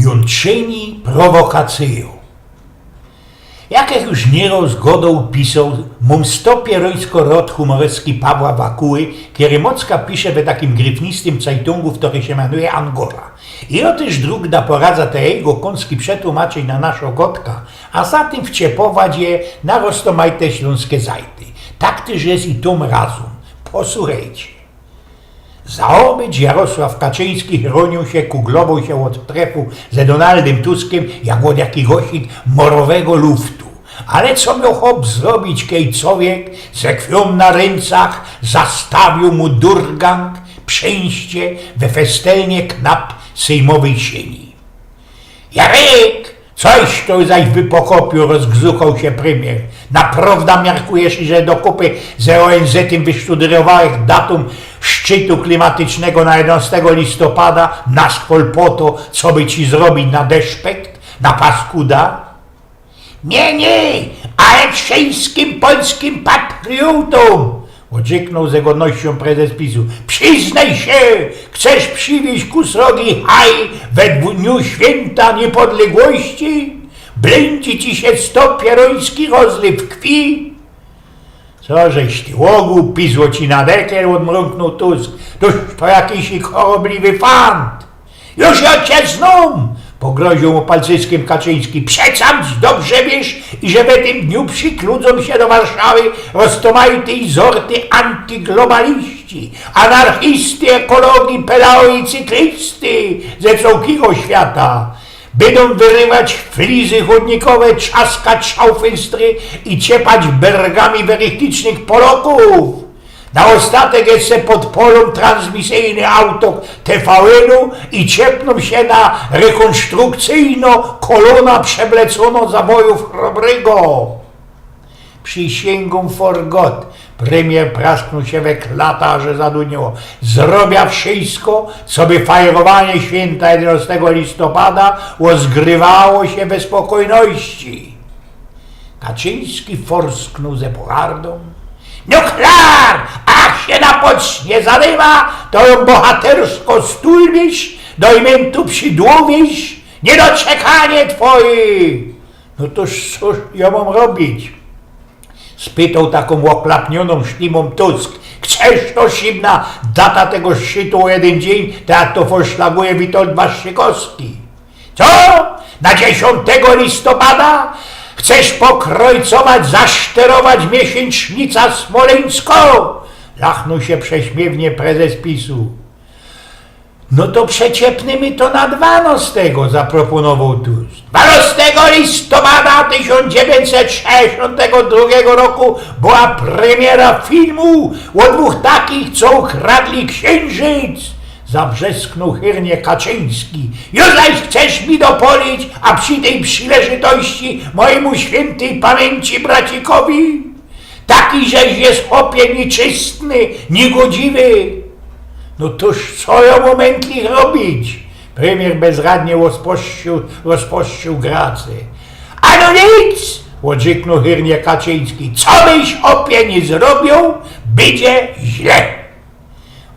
jon czyni prowokację. Jak już nieraz godą pisał, mam stopierońsko rod humorowski Pawła Wakuły, który mocka pisze w takim gryfnistym cajtungu, który się mianuje Angora. I otyż druk da poradza te jego konski przetłumaczyć na naszą gotka, a za tym wciepować je na roztomajte śląskie zajty. Tak też jest i tym razem. Posłuchajcie. Zaobyć Jarosław Kaczyński chronił się, kuglował się od trefu ze Donaldem Tuskiem jak od jakiegoś morowego luftu. Ale co miał chłop zrobić, kiedy człowiek ze krwią na ręcach zastawił mu durgang przejście we festelnie knap sejmowej sieni. Jarek, coś to zaś by pokopił, rozgzuchał się premier. Naprawdę miarkujesz, że do kupy z ONZ-em wysztudrowałeś datum szczytu klimatycznego na 11 listopada na skol po to, co by ci zrobić na deszpekt, na paskuda? Nie, ale wszystkim polskim patriotą, odrzeknął z godnością prezes PiS-u. Przyznaj się, chcesz przywieźć ku srogi haj we dniu święta niepodległości? Blędzi ci się stopieroński rozlew krwi? Co żeś ty łogu, pisło ci na dekiel, odmruknął Tusk. To jakiś chorobliwy fant. Już ja cię znam, pogroził mu palcyskiem Kaczyński. Przecam dobrze wiesz, i że w tym dniu przykludzą się do Warszawy roztomajte i zorty antyglobaliści, anarchisty, ekologii, pedao i cyklisty ze całkiego świata. Będą wyrywać flizy chodnikowe, trzaskać szaufenstry i ciepać bergami werystycznych Polaków. Na ostatek jeszcze pod polą transmisyjny auto TVN-u i ciepną się na rekonstrukcyjno kolona przeblecono zabojów chrobrego. Przysięgam forgot, premier prasknął się we klata, że zaduniło. Zrobia wszystko, co by fajerowanie święta 11 listopada rozgrywało się we spokojności. Kaczyński forsknął ze pogardą. No klar, ach się na pocznie zarywa, to ją bohatersko stulmisz, do imentu przydłumisz, niedoczekanie twoje. No toż cóż ja mam robić? Spytał taką oklapnioną szlimą Tusk. Chcesz to zimna data tego szczytu o jeden dzień, tak to forszlaguje Witold Waszczykowski. Co? Na 10 listopada? Chcesz pokrojcować, zaszterować miesięcznica smoleńską? Lachnął się prześmiewnie prezes PiS-u. No to przeciepnymy to na 12, zaproponował Tusk. 12 listopada 1962 roku była premiera filmu o dwóch takich, co ukradli księżyc. Zabrzesknął chyrnie Kaczyński. Już zaś chcesz mi dopolić, a przy tej przynależności mojemu świętej pamięci bracikowi? Taki, żeś jest chłopie nieczystny, niegodziwy. No toż co ja momentlich robić? Premier bezradnie rozpościł grace. A no nic, odrzeknął chyrnie Kaczyński. Co byś chłopie nie zrobił, będzie źle.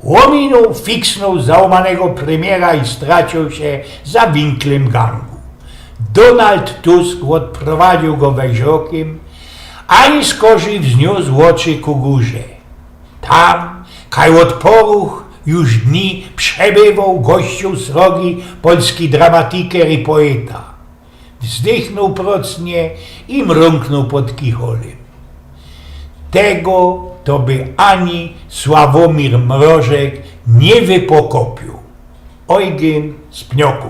Łominął, fiksnął załamanego premiera i stracił się za winklem gangu. Donald Tusk odprowadził go wejrzokiem, a i skorzy wzniósł oczy ku górze. Tam, kaj od poruch już dni przebywał gościu srogi polski dramatiker i poeta. Wzdychnął procnie i mruknął pod kicholem. Tego to by ani Sławomir Mrożek nie wypokopił. Eugen z Pnioków.